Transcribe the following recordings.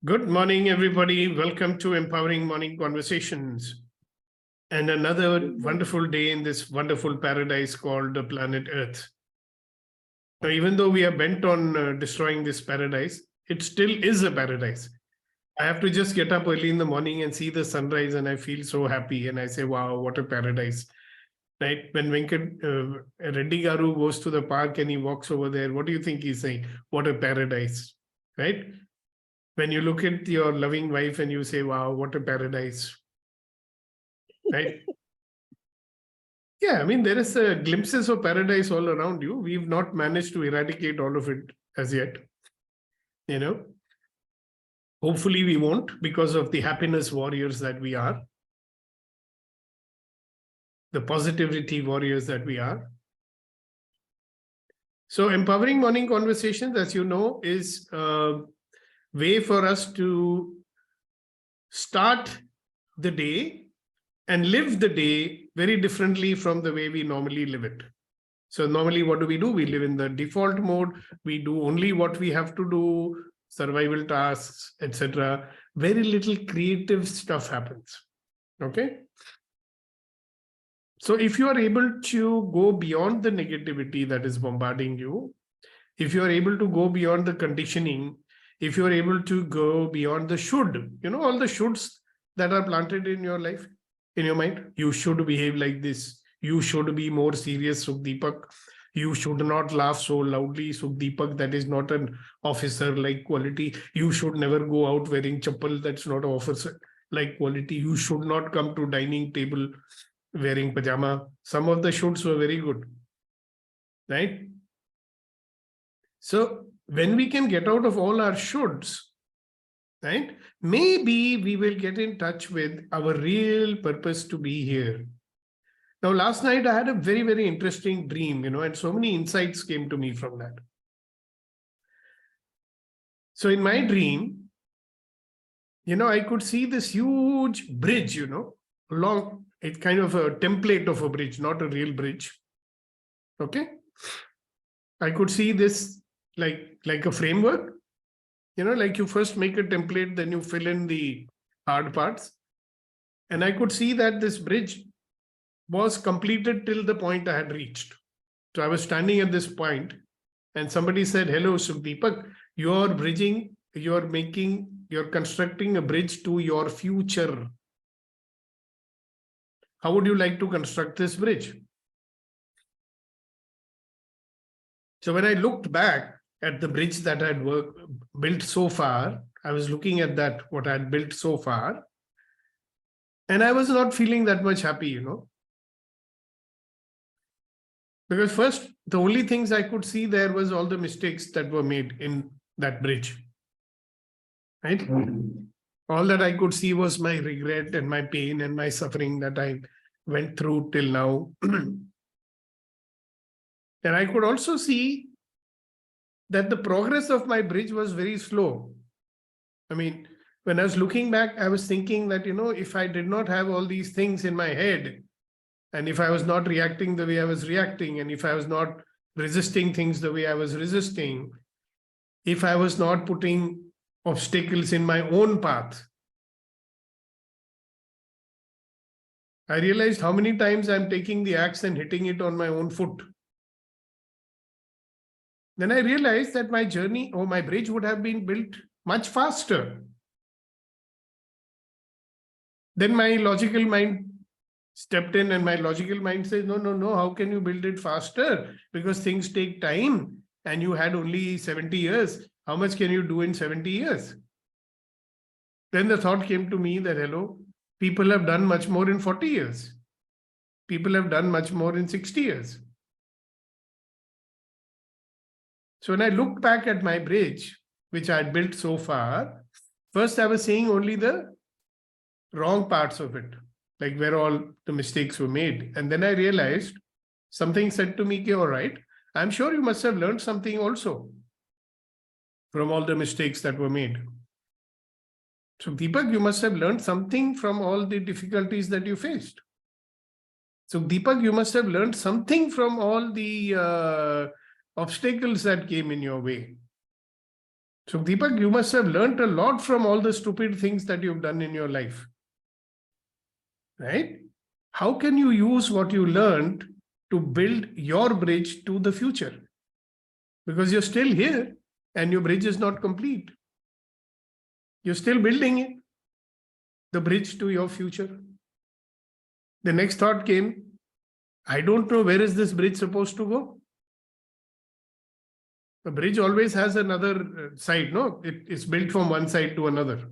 Good morning, everybody. Welcome to Empowering Morning Conversations and another wonderful day in this wonderful paradise called the planet Earth. Now, even though we are bent on destroying this paradise, it still is a paradise. I have to just get up early in the morning and see the sunrise, and I feel so happy. And I say, wow, what a paradise. Right? When Venkat Reddy Garu goes to the park and he walks over there, what do you think he's saying? What a paradise. Right? When you look at your loving wife and you say, wow, what a paradise, right? Yeah, I mean, there is glimpses of paradise all around you. We've not managed to eradicate all of it as yet. Hopefully we won't, because of the happiness warriors that we are, the positivity warriors that we are. So Empowering Morning Conversations, as you know, is way for us to start the day and live the day very differently from the way we normally live it. So normally what do? We live in the default mode. We do only what we have to do, survival tasks, etc. Very little creative stuff happens. Okay. So if you are able to go beyond the negativity that is bombarding you, if you are able to go beyond the conditioning, if you're able to go beyond the should, all the shoulds that are planted in your life, in your mind, you should behave like this. You should be more serious, Sukhdeepak. You should not laugh so loudly, Sukhdeepak. That is not an officer-like quality. You should never go out wearing chappal. That's not an officer-like quality. You should not come to dining table wearing pajama. Some of the shoulds were very good, right? So when we can get out of all our shoulds, right, maybe we will get in touch with our real purpose to be here. Now, last night I had a very, very interesting dream, and so many insights came to me from that. So in my dream, I could see this huge bridge, long, it's kind of a template of a bridge, not a real bridge. Okay. I could see this like a framework, like you first make a template, then you fill in the hard parts. And I could see that this bridge was completed till the point I had reached. So I was standing at this point and somebody said, hello, Sukhdeepak, you're constructing a bridge to your future. How would you like to construct this bridge? So when I looked back at the bridge that I had built so far, I was looking at what I had built so far, and I was not feeling that much happy, because first, the only things I could see there was all the mistakes that were made in that bridge, right? All that I could see was my regret and my pain and my suffering that I went through till now. And I could also see that the progress of my bridge was very slow. I mean, when I was looking back, I was thinking that, if I did not have all these things in my head, and if I was not reacting the way I was reacting, and if I was not resisting things the way I was resisting, if I was not putting obstacles in my own path, I realized how many times I'm taking the axe and hitting it on my own foot. Then I realized that my journey or my bridge would have been built much faster. Then my logical mind stepped in and my logical mind says, no, how can you build it faster? Because things take time and you had only 70 years. How much can you do in 70 years? Then the thought came to me that, hello, people have done much more in 40 years. People have done much more in 60 years. So when I looked back at my bridge, which I had built so far, first I was seeing only the wrong parts of it, like where all the mistakes were made. And then I realized something said to me, okay, all right, I'm sure you must have learned something also from all the mistakes that were made. So Deepak, you must have learned something from all the difficulties that you faced. So Deepak, you must have learned something from all the obstacles that came in your way. So Deepak, you must have learned a lot from all the stupid things that you've done in your life, right? How can you use what you learned to build your bridge to the future? Because you're still here and your bridge is not complete. You're still building it, the bridge to your future. The next thought came, I don't know where is this bridge supposed to go. A bridge always has another side, no? It's built from one side to another.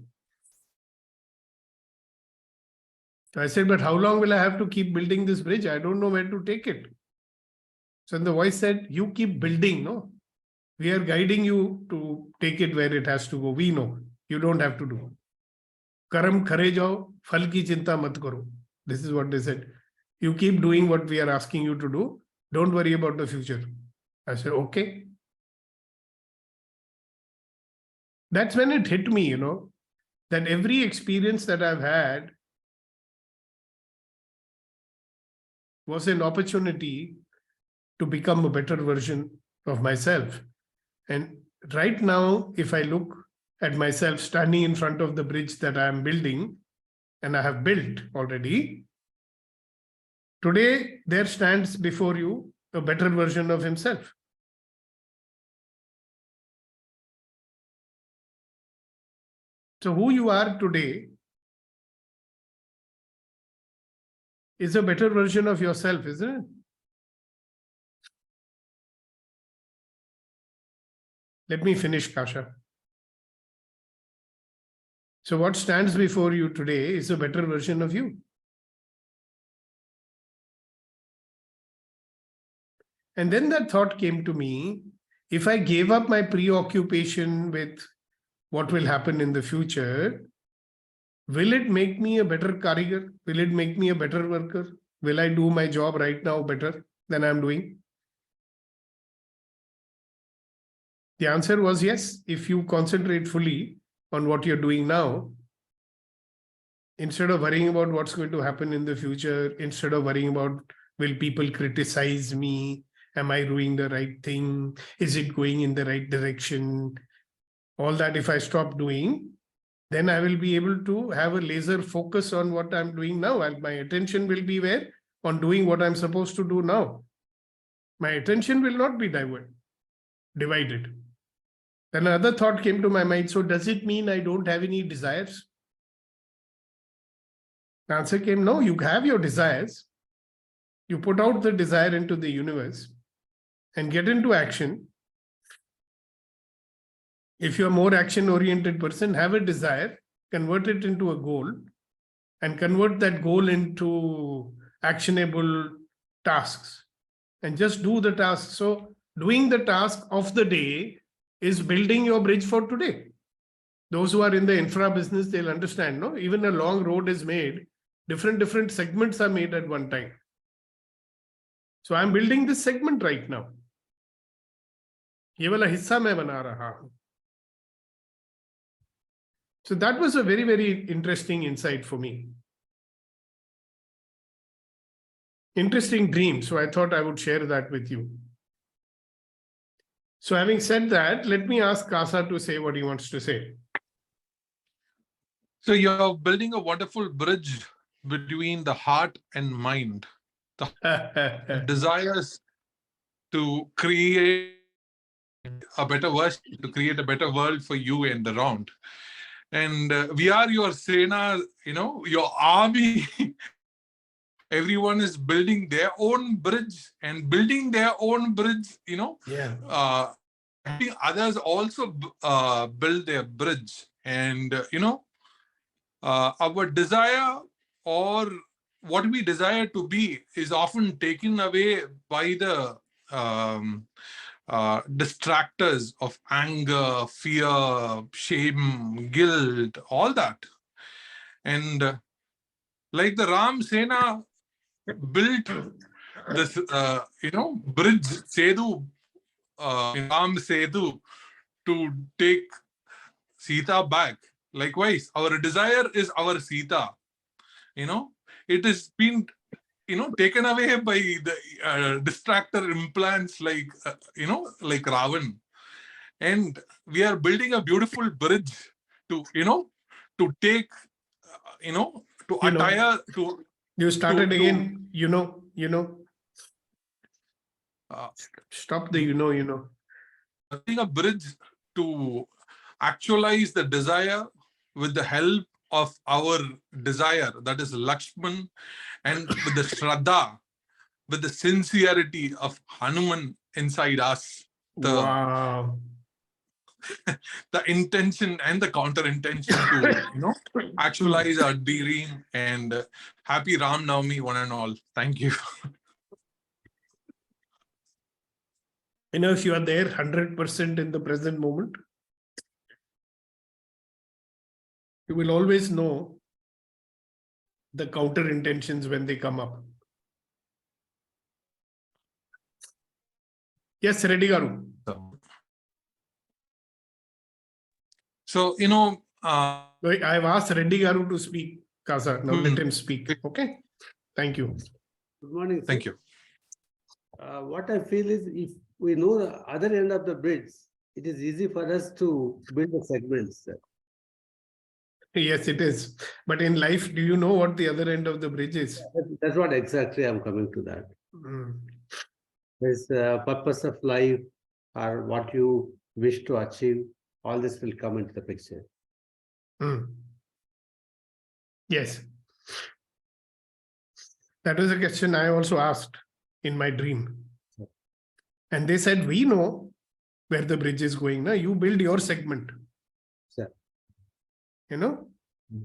So I said, but how long will I have to keep building this bridge? I don't know where to take it. So the voice said, you keep building, no? We are guiding you to take it where it has to go. We know. You don't have to do. Karam khare jao, phal ki chinta mat karo. This is what they said. You keep doing what we are asking you to do. Don't worry about the future. I said, okay. That's when it hit me, that every experience that I've had was an opportunity to become a better version of myself. And right now, if I look at myself standing in front of the bridge that I am building, and I have built already, today there stands before you a better version of himself. So who you are today is a better version of yourself, isn't it? Let me finish, Kasha. So what stands before you today is a better version of you. And then that thought came to me, if I gave up my preoccupation with what will happen in the future, will it make me a better karigar? Will it make me a better worker? Will I do my job right now better than I'm doing? The answer was yes. If you concentrate fully on what you're doing now, instead of worrying about what's going to happen in the future, instead of worrying about will people criticize me, am I doing the right thing, is it going in the right direction, all that if I stop doing, then I will be able to have a laser focus on what I'm doing now, and my attention will be where? On doing what I'm supposed to do now. My attention will not be divided. Then another thought came to my mind, so does it mean I don't have any desires? The answer came, no, you have your desires. You put out the desire into the universe and get into action. If you're a more action-oriented person, have a desire, convert it into a goal, and convert that goal into actionable tasks. And just do the task. So doing the task of the day is building your bridge for today. Those who are in the infra business, they'll understand, no? Even a long road is made, different segments are made at one time. So I'm building this segment right now. ये वाला हिस्सा मैं बना रहा हूं. So that was a very, very interesting insight for me. Interesting dream. So I thought I would share that with you. So having said that, let me ask Kasa to say what he wants to say. So you're building a wonderful bridge between the heart and mind. The desires to create a better version, to create a better world for you and around. And we are your Sena, your army. Everyone is building their own bridge and building their own bridge, helping others also build their bridge. And, our desire or what we desire to be is often taken away by the distractors of anger, fear, shame, guilt, all that. And like the Ram Sena built this, bridge, Sedu, Ram Sedu, to take Sita back. Likewise, our desire is our Sita. It has been, taken away by the distractor implants like, like Ravan. and we are building a beautiful bridge to, to take, to You know. attire, to You started to- again, uh, stop the, building a bridge to actualize the desire with the help of our desire, that is Lakshman, and with the Shraddha, with the sincerity of Hanuman inside us, Wow. the intention and the counter intention to actualize our dream. And happy Ram Navami, one and all. Thank you. If you are there 100% in the present moment, you will always know the counter intentions when they come up. Yes, Reddy Garu. So, I've asked Reddy Garu to speak, Kasa. Now let him speak. Okay. Thank you. Good morning, sir. thank you. What I feel is if we know the other end of the bridge, it is easy for us to build the segments, sir. Yes, it is. But in life, do you know what the other end of the bridge is? That's what exactly I'm coming to that. Mm. There's purpose of life or what you wish to achieve. All this will come into the picture. Mm. Yes. That was a question I also asked in my dream. And they said, we know where the bridge is going. Now you build your segment. Sir.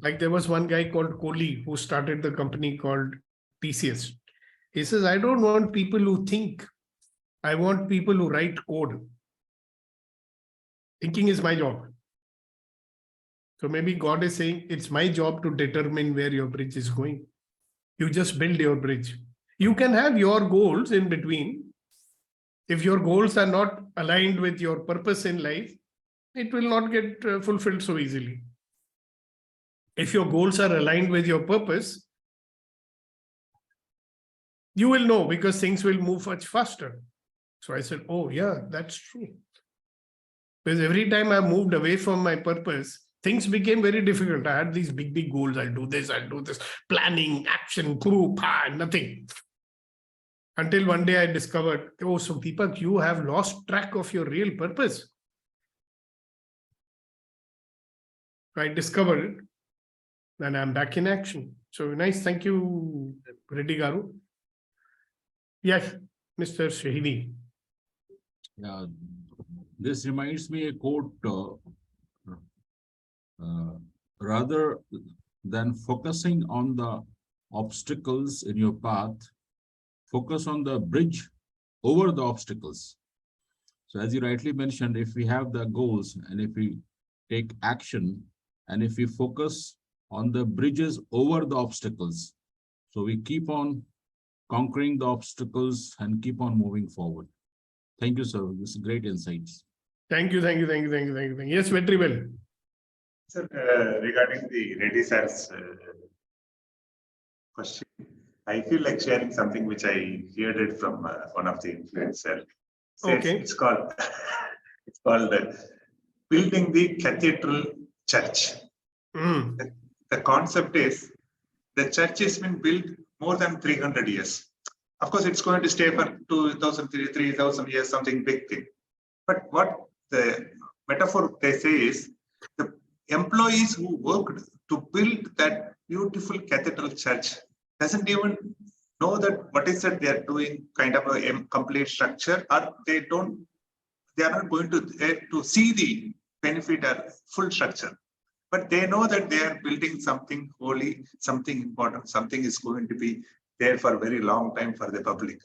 Like there was one guy called Kohli who started the company called TCS. He says, I don't want people who think. I want people who write code. Thinking is my job. So maybe God is saying, it's my job to determine where your bridge is going. You just build your bridge. You can have your goals in between. If your goals are not aligned with your purpose in life, it will not get fulfilled so easily. If your goals are aligned with your purpose, you will know because things will move much faster. So I said, oh yeah, that's true. Because every time I moved away from my purpose, things became very difficult. I had these big goals. I'll do this, planning, action, nothing. Until one day I discovered, oh, so Deepak, you have lost track of your real purpose. I discovered it, and I'm back in action. So nice. Thank you, Reddy Garu. Yes, Mr. Shahidi. Yeah, this reminds me a quote, rather than focusing on the obstacles in your path, focus on the bridge over the obstacles. So as you rightly mentioned, if we have the goals and if we take action and if we focus on the bridges over the obstacles, so we keep on conquering the obstacles and keep on moving forward. Thank you, sir. This is great insights. Thank you. Yes, very well. Sir, regarding the Reddy sir's question, I feel like sharing something which I heard it from one of the influencers. Okay. It's called building the cathedral church. Mm. The concept is the church has been built more than 300 years. Of course, it's going to stay for 2,000, 3,000 years, something big thing. But what the metaphor they say is the employees who worked to build that beautiful cathedral church doesn't even know that what is it they are doing, kind of a complete structure, or they are not going to see the benefit or full structure. But they know that they are building something holy, something important, something is going to be there for a very long time for the public.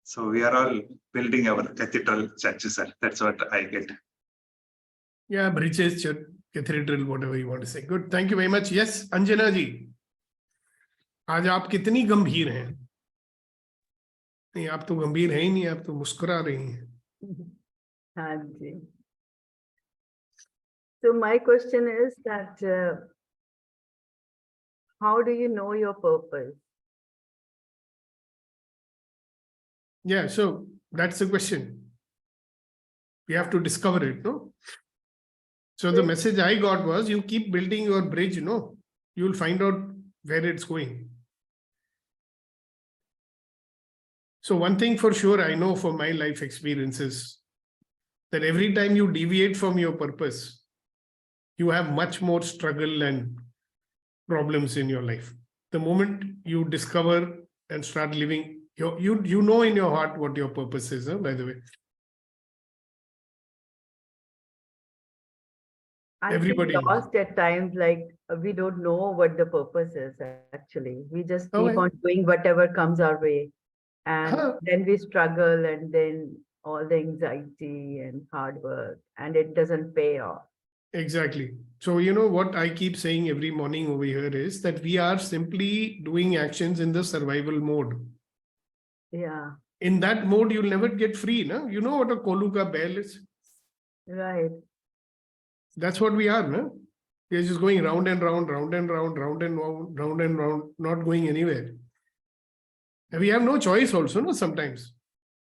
So we are all building our cathedral churches, sir. That's what I get. Yeah, bridges, church, cathedral, whatever you want to say. Good. Thank you very much. Yes, Anjana ji. आज आप कितनी गंभीर हैं? नहीं, आप तो गंभीर हैं ही नहीं, आप तो मुस्कुरा रही हैं. हाँ जी. So my question is that how do you know your purpose? Yeah, so that's the question. We have to discover it, no? So the message I got was, you keep building your bridge, you'll find out where it's going. So one thing for sure, I know from my life experiences, that every time you deviate from your purpose, you have much more struggle and problems in your life. The moment you discover and start living, you know in your heart what your purpose is, by the way. I Everybody feel knows. lost at times, like we don't know what the purpose is actually. We just Oh, keep I- on doing whatever comes our way. And Huh. then we struggle, and then all the anxiety and hard work, and it doesn't pay off. Exactly. So, what I keep saying every morning over here is that we are simply doing actions in the survival mode. Yeah, In that mode, you'll never get free. No? You know what a Koluka bell is? right. That's what we are. No? We are just going round and round, round and round, round and round, round and round, not going anywhere. And we have no choice also, no, sometimes.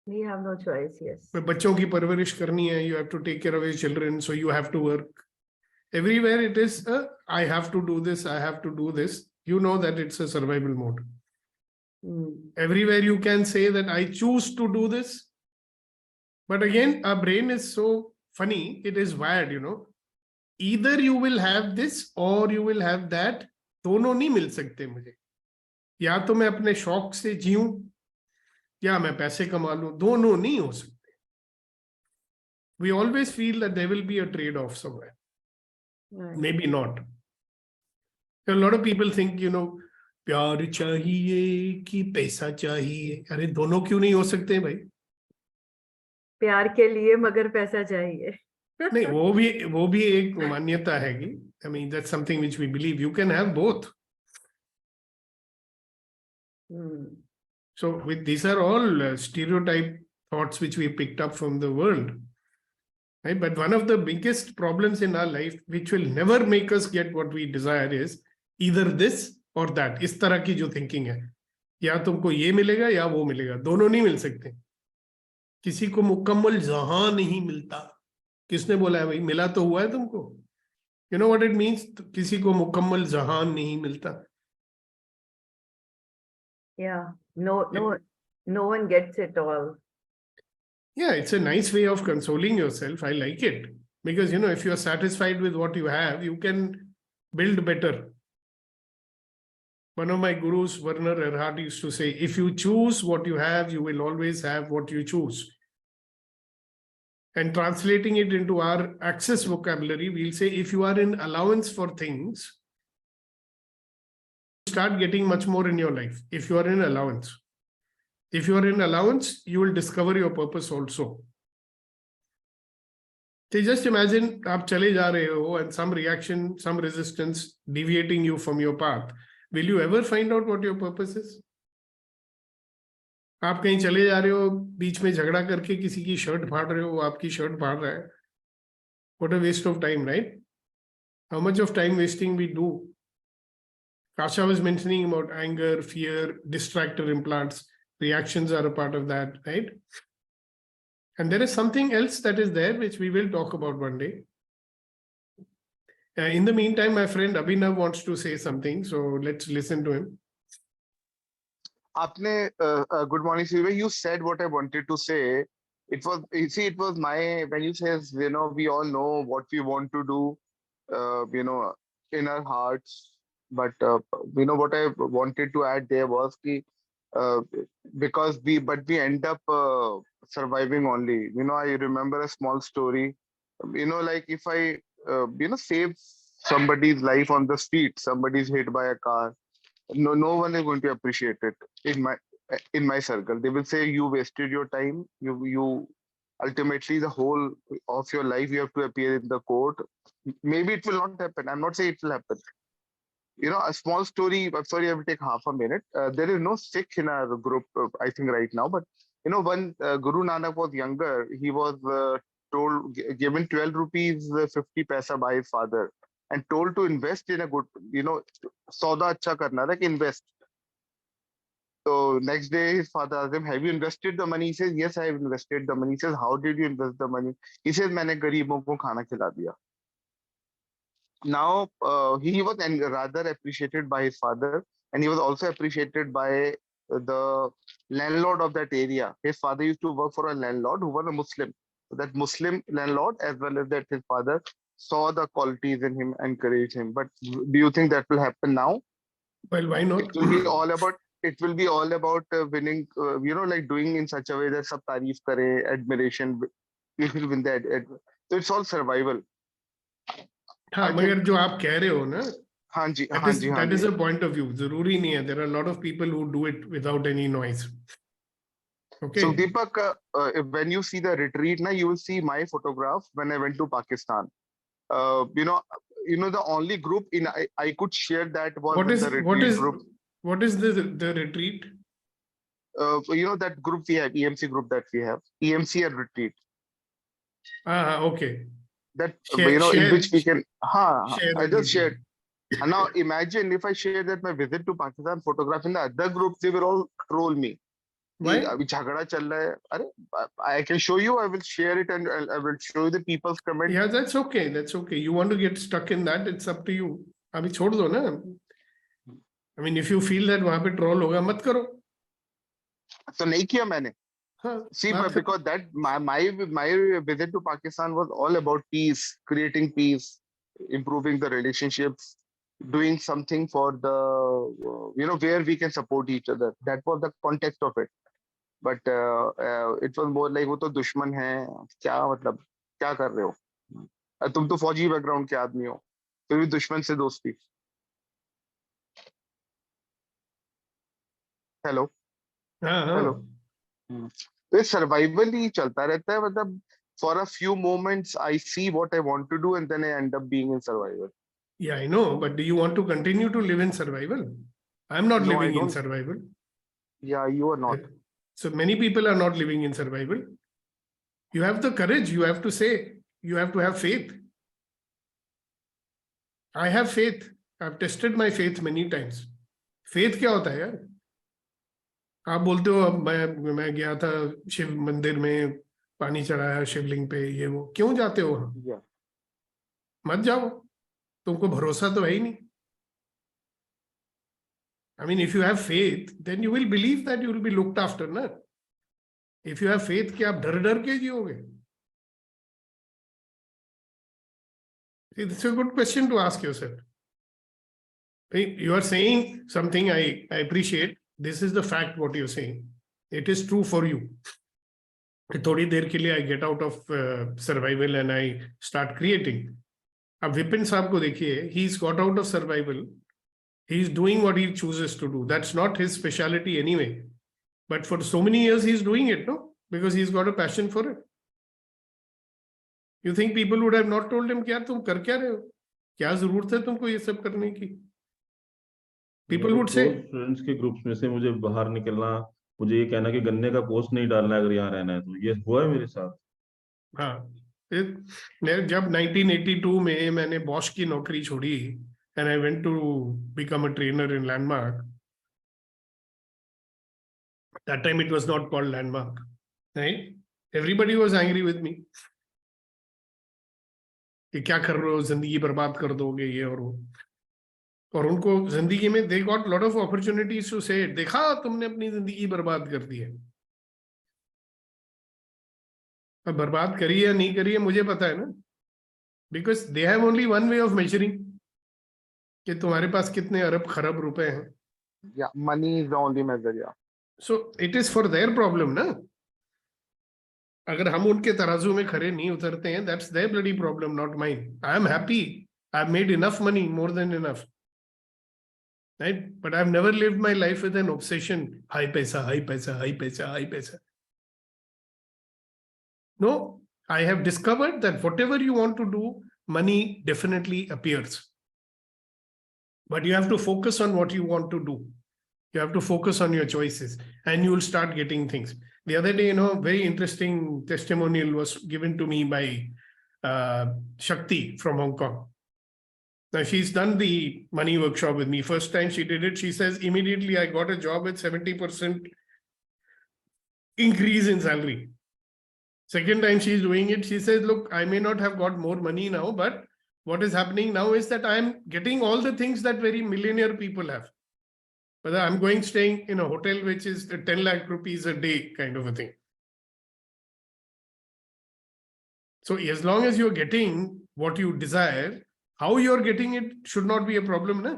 We have no choice, yes. But बच्चों की परवरिश करनी है, you have to take care of your children, so you have to work. Everywhere it is, I have to do this, I have to do this. You know that it's a survival mode. Everywhere you can say that I choose to do this. But again, our brain is so funny, it is wired, Either you will have this or you will have that. दोनों नहीं मिल सकते मुझे. या तो मैं अपने शौक से जीऊं या मैं पैसे कमा लूं, दोनों नहीं हो सकते. We always feel that there will be a trade-off somewhere. Right. Maybe not. A lot of people think, प्यार चाहिए कि पैसा चाहिए. अरे दोनों क्यों नहीं हो सकते भाई? प्यार के लिए मगर पैसा चाहिए. नहीं, वो भी एक मान्यता हैगी. I mean, that's something which we believe. You can have both. So these are all stereotype thoughts which we picked up from the world. Right? But one of the biggest problems in our life, which will never make us get what we desire, is either this or that. इस तरह की जो thinking है, या तुमको ये मिलेगा या वो मिलेगा, दोनों नहीं मिल सकते. किसी को मुकम्मल जहां नहीं मिलता. किसने बोला है भाई? मिला तो हुआ है तुमको. You know what it means? किसी को मुकम्मल जहां नहीं मिलता. Yeah, no one gets it all. Yeah, it's a nice way of consoling yourself. I like it. Because, if you're satisfied with what you have, you can build better. One of my gurus, Werner Erhard, used to say, if you choose what you have, you will always have what you choose. And translating it into our access vocabulary, we'll say, if you are in allowance for things, start getting much more in your life. If you are in allowance. If you are in allowance, you will discover your purpose also. So just imagine आप चले जा रहे हो and some reaction, some resistance deviating you from your path. Will you ever find out what your purpose is? आप कहीं चले जा रहे हो, बीच में झगड़ा करके किसी की शर्ट फाड़ रहे हो, वो आपकी शर्ट फाड़ रहा है. What a waste of time, right? How much of time wasting we do? Kasha was mentioning about anger, fear, distractor implants. Reactions are a part of that, right? And there is something else that is there, which we will talk about one day. In the meantime, my friend Abhinav wants to say something, so let's listen to him. Good morning, Siva. You said what I wanted to say. It was when you says, we all know what we want to do, in our hearts. But, what I wanted to add there was because we end up surviving only. I remember a small story. Like if I, save somebody's life on the street, somebody's hit by a car. No one is going to appreciate it in my circle. They will say you wasted your time. You ultimately the whole of your life you have to appear in the court. Maybe it will not happen. I'm not saying it will happen. A small story. I'm sorry, I will take half a minute. There is no Sikh in our group, I think right now. But when Guru Nanak was younger, he was given 12 rupees 50 paisa by his father and told to invest in a good, sauda acha karna, like invest. So next day his father asked him, have you invested the money? He says, yes, I have invested the money. He says, how did you invest the money? He says, मैंने गरीबों को खाना खिला दिया. Now he was rather appreciated by his father, and he was also appreciated by the landlord of that area. His father used to work for a landlord who was a Muslim. So that Muslim landlord, as well as that his father, saw the qualities in him, encouraged him. But do you think that will happen now? Well, why not? It will be all about. It will be all about winning. Like doing in such a way that sab tareef kare, admiration. You will win that. So it's all survival. हाँ, I मगर think- जो आप कह रहे हो ना, हाँ जी, that हाँ is जी, हाँ that is ji. a point of view. जरूरी नहीं है. There are a lot of people who do it without any noise. Okay. So Deepak, when you see the retreat, now you will see my photograph when I went to Pakistan. You know, the only group I could share that was What with is the retreat group. what is the retreat? That group we have, EMC group that we have, EMC and retreat. Okay. That Share- in which we can. share I the just detail. shared. And now imagine if I share that my visit to Pakistan photograph in the other group, they will all troll me. Why? अभी झगड़ा चल रहा है. अरे, I can show you. I will share it and I will show you the people's comment. Yeah, that's okay. That's okay. You want to get stuck in that, it's up to you. अभी छोड़ दो ना. I mean, if you feel that वहाँ पे troll होगा, मत करो. तो नहीं किया मैंने. हाँ, See, बात but because that my visit to Pakistan was all about peace, creating peace, improving the relationships, doing something for the where we can support each other. That was the context of it. But it was more like वो तो दुश्मन है, क्या मतलब क्या कर रहे हो? तुम तो फौजी बैकग्राउंड के आदमी हो, फिर भी दुश्मन से दोस्ती. हेलो हाँ, हेलो. हाँ. तो ये सर्वाइवल ही चलता रहता है. मतलब for a few moments I see what I want to do and then I end up being in survival. Yeah, I know, but do you want to continue to live in survival? I'm not No, I living in don't. survival. Yeah, you are not. So many people are not living in survival. You have the courage, you have to say, you have to have faith. I have faith. I've tested my faith many times. Faith क्या होता है यार? आप बोलते हो अब मैं गया था शिव मंदिर में, पानी चढ़ाया शिवलिंग पे, ये वो. क्यों जाते हो वहां? Yeah. मत जाओ, तुमको भरोसा तो है ही नहीं. I mean, if you have faith, then you will believe that you will be looked after, na? If you have faith कि आप डर डर के जियोगे? See, this is a good question to ask yourself. You are saying something I appreciate. This is the fact what you're saying. It is true for you. थोड़ी देर के लिए I get out of survival and I start creating. अब विपिन साहब को देखिए, he's got out of survival. He's doing what he chooses to do. That's not his specialty anyway. But for so many years, he's doing it, no? Because he's got a passion for it. You think people would have not told him, क्या तुम कर क्या रहे हो? क्या जरूरत है तुमको ये सब करने की? People would say. फ्रेंड्स के ग्रुप्स में से मुझे बाहर निकलना, मुझे ये कहना कि गन्ने का पोस्ट नहीं डालना है अगर यहाँ रहना है, तो ये हुआ है मेरे साथ. हाँ, मैं जब 1982 में मैंने बॉश की नौकरी छोड़ी and I went to become a trainer in Landmark. That time it was not called Landmark, right? Everybody was angry with me. कि क्या कर रहे हो, जिंदगी बर्बाद कर दोगे, ये और वो. और उनको जिंदगी में they got lot of opportunities to say, देखा तुमने अपनी जिंदगी बर्बाद कर दी है. अब बर्बाद करी या नहीं करी है मुझे पता है ना, because they have only one way of measuring कि तुम्हारे पास कितने अरब खरब रुपए हैं. Yeah, money is the only measure. Yeah. So it is for their problem, ना? अगर हम उनके तराजू में खरे नहीं उतरते हैं, that's their bloody problem, not mine. I am happy. I've made enough money, more than enough. Right? But I've never lived my life with an obsession. High paisa, high paisa, high paisa, high paisa. No, I have discovered that whatever you want to do, money definitely appears. But you have to focus on what you want to do. You have to focus on your choices and you will start getting things. The other day, very interesting testimonial was given to me by Shakti from Hong Kong. Now she's done the money workshop with me. First time she did it, she says immediately I got a job with 70% increase in salary. Second time she's doing it, she says, look, I may not have got more money now, but what is happening now is that I'm getting all the things that very millionaire people have. But I'm staying in a hotel which is 10 lakh rupees a day kind of a thing. So as long as you're getting what you desire, how you're getting it should not be a problem. Na?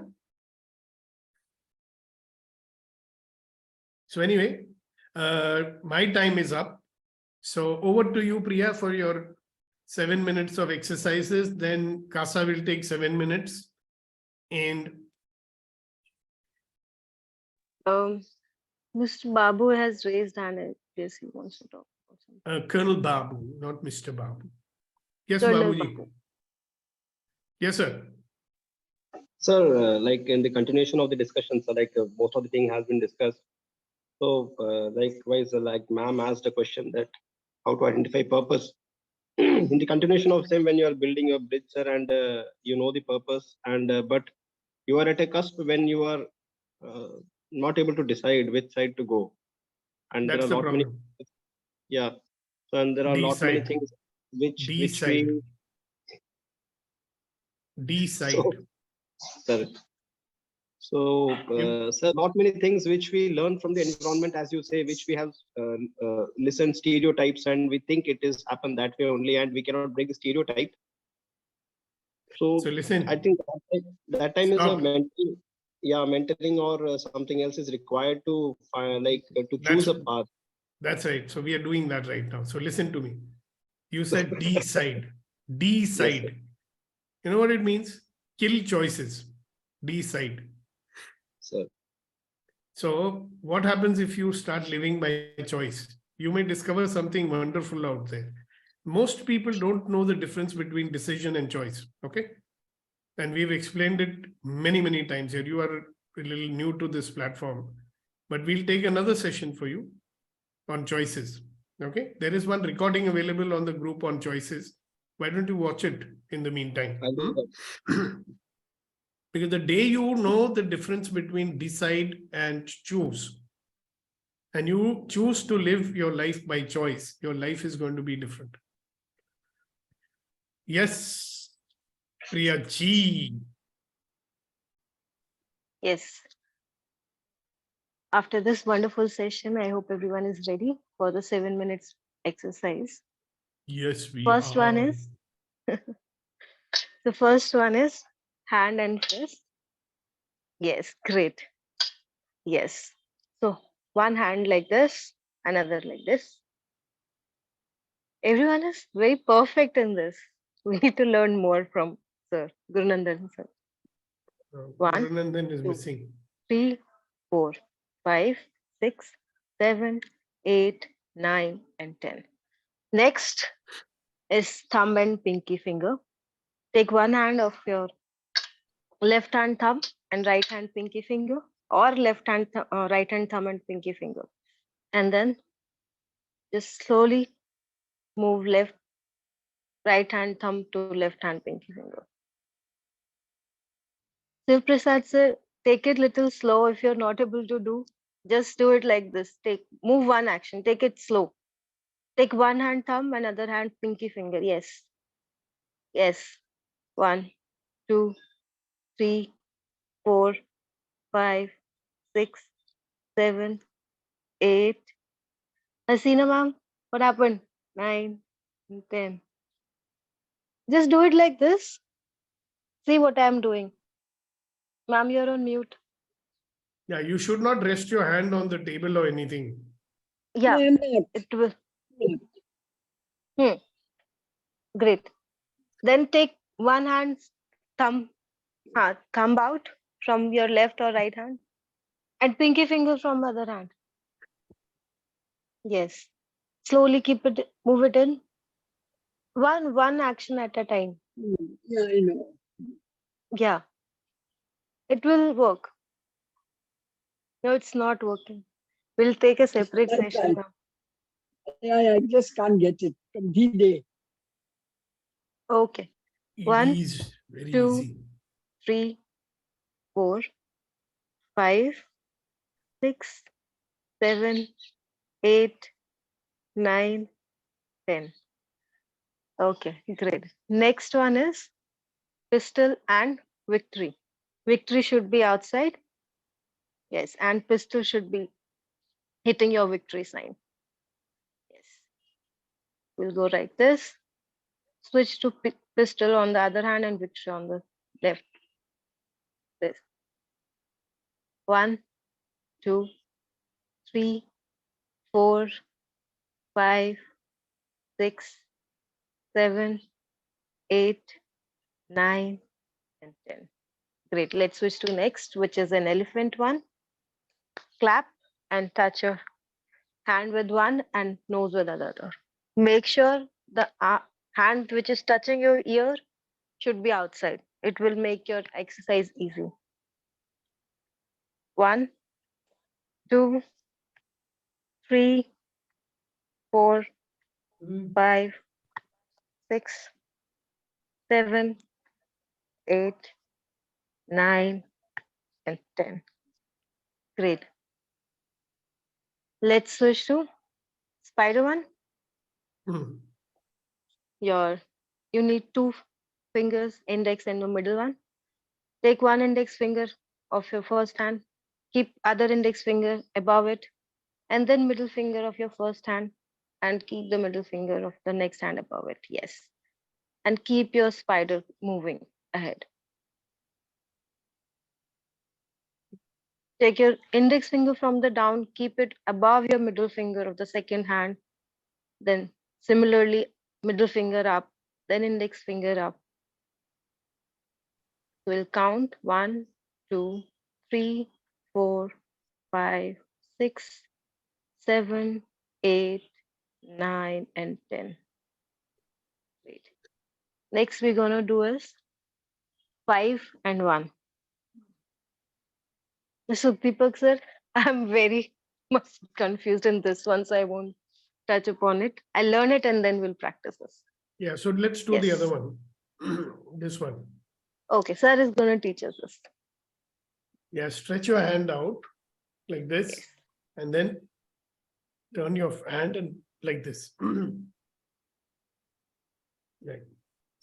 So anyway, my time is up. So over to you, Priya, for your 7 minutes of exercises. Then Kasa will take 7 minutes. And Mr. Babu has raised hand. I guess he wants to talk. Colonel Babu, not Mr. Babu. Yes, Colonel Babuji. Babu. Yes, sir. Sir, like in the continuation of the discussion, so like most of the thing has been discussed. So likewise, like ma'am asked a question that how to identify purpose. In the continuation of same, when you are building your bridge, sir, and you know the purpose, and but you are at a cusp when you are not able to decide which side to go, and That's there are the lot many, problem. yeah. So and there are lot many Decide. things which Decide. we Decide. sir. So, sir, not many things which we learn from the environment, as you say, which we have listened stereotypes, and we think it is happened that way only, and we cannot break the stereotype. So listen. I think that time is a Stop. mental, mentoring or something else is required to to choose a path. That's right. So we are doing that right now. So listen to me. You said decide. Decide. Yes, you know what it means? Kill choices. Decide. sir. So what happens if you start living by choice? You may discover something wonderful out there. Most people don't know the difference between decision and choice. Okay. And we've explained it many, many times here. You are a little new to this platform, but we'll take another session for you on choices. Okay. There is one recording available on the group on choices. Why don't you watch it in the meantime? I'll do that. Because the day you know the difference between decide and choose, and you choose to live your life by choice, your life is going to be different. Yes, Priya ji. Yes. After this wonderful session, I hope everyone is ready for the 7 minutes exercise. Yes, we First are. one is the first one is hand and fist. Yes, great. Yes. So one hand like this, another like this. Everyone is very perfect in this. We need to learn more from Sir Gurunandan sir. One, Gurunandan is two. missing. 3, 4, 5, 6, 7, 8, 9, and 10. Next is thumb and pinky finger. Take one hand of your left hand thumb and right hand pinky finger, or left hand right hand thumb and pinky finger, and then just slowly move right hand thumb to left hand pinky finger. Shiv Prasad sir, take it little slow. If you're not able to do, just do it like this. Move one action, take it slow. Take one hand thumb, another hand pinky finger. Yes. Yes. 1, 2, 3, 4, 5, 6, 7, 8. Hasina ma'am, what happened? 9, 10. Just do it like this. See what I'm doing. Ma'am, you're on mute. Yeah, you should not rest your hand on the table or anything. Yeah, it will. Great. Then take one hand thumb out from your left or right hand, and pinky finger from other hand. Yes. Slowly move it in. One action at a time. Yeah, I know. Yeah. It will work. No, it's not working. We'll take a separate session now. I just can't get it from D-Day. Okay. It 1, is very 2, easy. 3, 4, 5, 6, 7, 8, 9, 10. Okay, great. Next one is pistol and victory. Victory should be outside. Yes, and pistol should be hitting your victory sign. Yes. We'll go like this. Switch to pistol on the other hand and victory on the left. This. 1, 2, 3, 4, 5, 6, 7, 8, 9, and 10. Great. Let's switch to next, which is an elephant one. Clap and touch your hand with one and nose with another. Make sure the hand which is touching your ear should be outside. It will make your exercise easy. 1, 2, 3, 4, 5, 6, 7, 8, 9, and 10. Great. Let's switch to spider one. Hmm. You need 2 fingers, index and the middle one. Take one index finger of your first hand, keep other index finger above it, and then middle finger of your first hand, and keep the middle finger of the next hand above it. Yes. And keep your spider moving ahead. Take your index finger from the down, keep it above your middle finger of the second hand. Then similarly, middle finger up, then index finger up. We'll count 1, 2, 3, 4, 5, 6, 7, 8, 9, and 10. Great. Next we're gonna do is 5 and 1. So Deepak sir, I'm very much confused in this one, so I won't touch upon it. I'll learn it and then we'll practice this. Yeah, so let's do the Yes. other one. This one. Okay, sir is gonna teach us this. Yeah, stretch your hand out like this, Yes. and then turn your hand and like this. Right.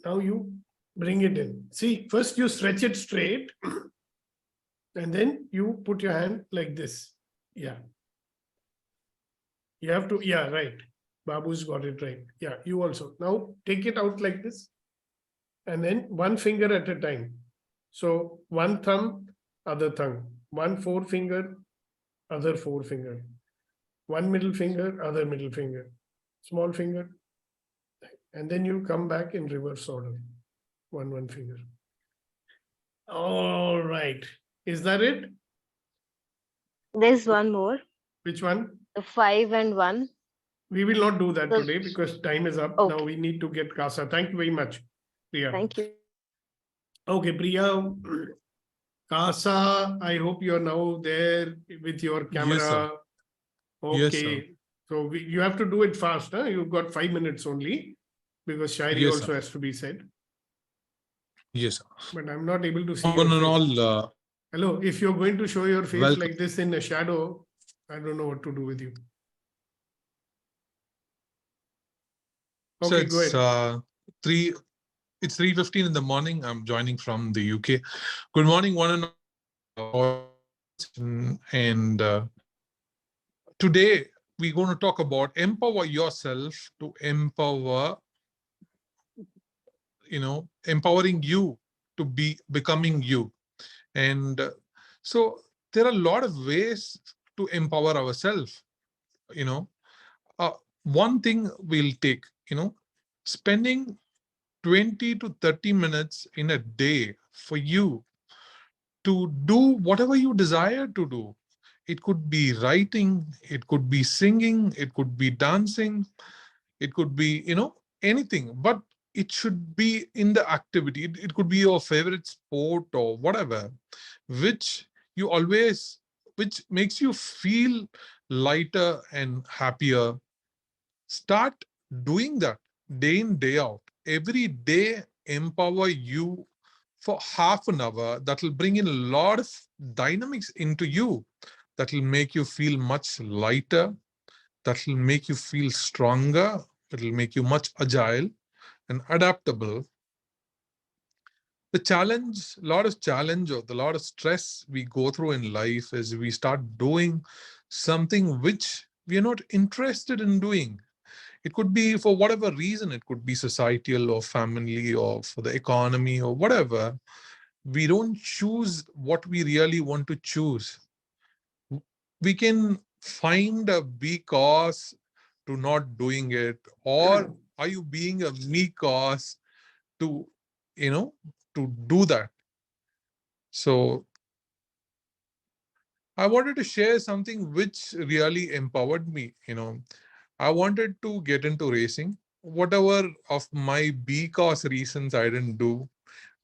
Now you bring it in. See, first you stretch it straight, and then you put your hand like this. Yeah. You have to, yeah, right. Babu's got it right. Yeah, you also. Now take it out like this, and then one finger at a time. So one thumb, other thumb, one forefinger, other forefinger, one middle finger, other middle finger, small finger, and then you come back in reverse order. One finger. All right. Is that it? There's one more, Which one? the 5 and 1. We will not do that So- today because time is up. Okay. Now we need to get Casa. Thank you very much, Priya. Thank you. Okay, Priya. Casa, I hope you're now there with your camera. Yes, sir. Okay. Yes, sir. So you have to do it fast. Huh? You've got 5 minutes only because Shairi Yes, also sir. has to be said. Yes, sir. But I'm not able to see One your and face. all, Hello, if you're going to show your face welcome. like this in a shadow, I don't know what to do with you. So Okay, go it's ahead. 3:15 in the morning. I'm joining from the UK. Good morning, one and all. And today we're going to talk about empower yourself to empower, empowering you to be becoming you. And so there are a lot of ways to empower ourselves. One thing we'll take, spending 20 to 30 minutes in a day for you to do whatever you desire to do. It could be writing, it could be singing, it could be dancing, it could be, anything, but it should be in the activity. It could be your favorite sport or whatever, which makes you feel lighter and happier. Start doing that day in, day out. Every day, empower you for half an hour, that will bring in a lot of dynamics into you, that will make you feel much lighter, that will make you feel stronger, it will make you much agile and adaptable. The challenge, a lot of challenge or the lot of stress we go through in life is we start doing something which we are not interested in doing. It could be for whatever reason, it could be societal or family or for the economy or whatever. We don't choose what we really want to choose. We can find a weak cause to not doing it, or are you being a weak cause to, to do that? So I wanted to share something which really empowered me. I wanted to get into racing. Whatever of my B cause reasons I didn't do,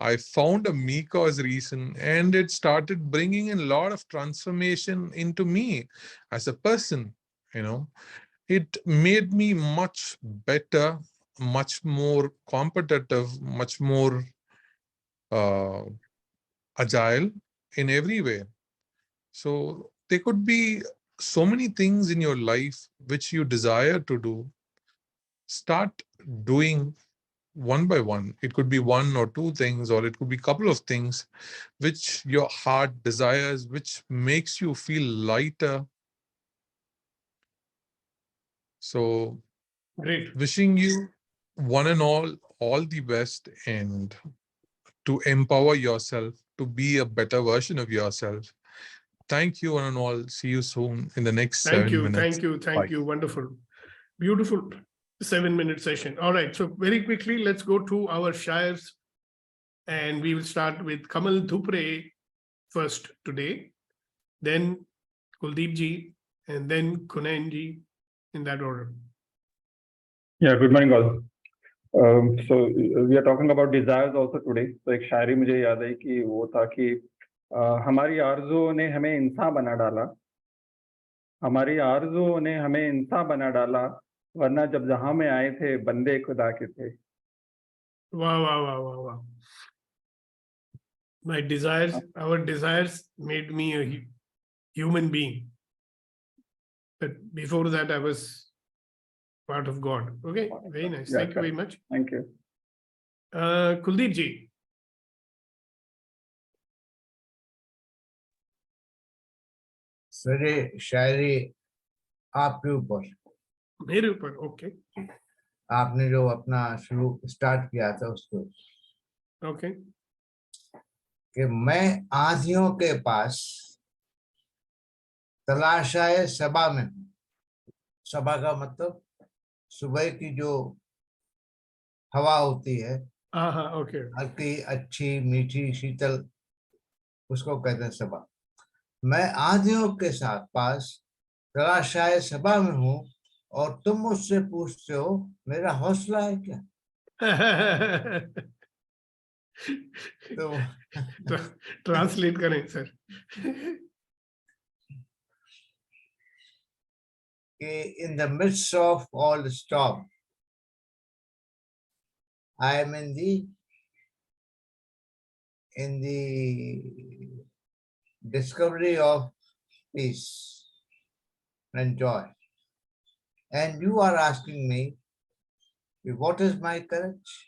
I found a me cause reason, and it started bringing in a lot of transformation into me as a person. It made me much better, much more competitive, much more agile in every way. So there could be so many things in your life which you desire to do. Start doing one by one. It could be one or two things, or it could be a couple of things which your heart desires, which makes you feel lighter. So Great. wishing you one and all the best, and to empower yourself to be a better version of yourself. Thank you one and all. See you soon in the next Thank 7 you. minutes. Thank you. Thank Bye. you. Wonderful. Beautiful 7-minute session. All right. So very quickly, let's go to our shires. And we will start with Kamal Dhupre first today, then Kuldeep ji, and then Kunain ji, in that order. Yeah, good morning all. So we are talking about desires also today. So एक शायरी मुझे याद आई कि वो था कि हमारी आरज़ुओं ने हमें इंसान बना डाला, हमारी आरज़ुओं ने हमें इंसान बना डाला, वरना जब जहां में आए थे बंदे खुदा के थे. Wow, wow, wow, wow, wow. My desires, our desires made me a human being. But before that, I was part of God. Okay, very nice. Yeah, Thank you very much. Thank you. Kuldeep ji. Sir ये शायरी आपके ऊपर, मेरे ऊपर, okay. आपने जो अपना शुरू start किया था उसको, ओके. कि मैं आंधियों के पास तलाशाए सबा में हूँ. सबा का मतलब सुबह की जो हवा होती है, हाँ, ओके. हल्की अच्छी मीठी शीतल, उसको कहते हैं सबा. मैं आंधियों के साथ पास तलाशाए सबा में हूँ, और तुम मुझसे पूछते हो मेरा हौसला है क्या? तो ट्रांसलेट करें sir. In the midst of all the storm, I am in the discovery of peace and joy. And you are asking me, what is my courage?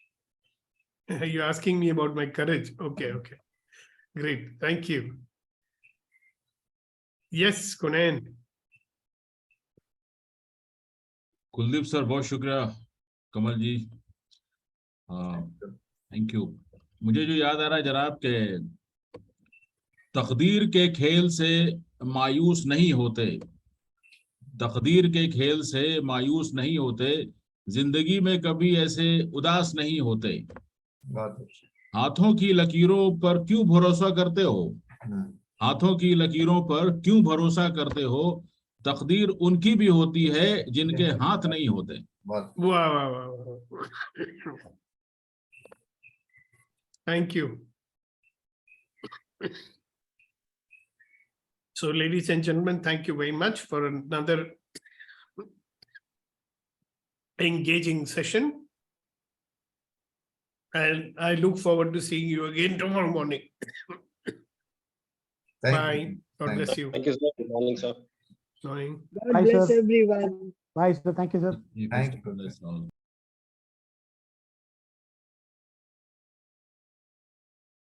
You're asking me about my courage. Okay. Great. Thank you. Yes, Kunain. Kuldeep sir, बहुत शुक्रिया. कमल जी, thank you. मुझे जो याद आ रहा है जनाब के तकदीर के खेल से मायूस नहीं होते, तकदीर के खेल से मायूस नहीं होते, जिंदगी में कभी ऐसे उदास नहीं होते. हाथों की लकीरों पर क्यों भरोसा करते हो, हाथों की लकीरों पर क्यों भरोसा करते हो, तकदीर उनकी भी होती है जिनके हाथ नहीं होते. Wow. Thank you. So, ladies and gentlemen, thank you very much for another engaging session. And I look forward to seeing you again tomorrow morning. Thank Bye. you. God Thank bless you. Thank you, sir. Good morning, sir. Morning. God Bye, bless sir. everyone. Bye, sir. Thank you, sir. Thank you. That's all.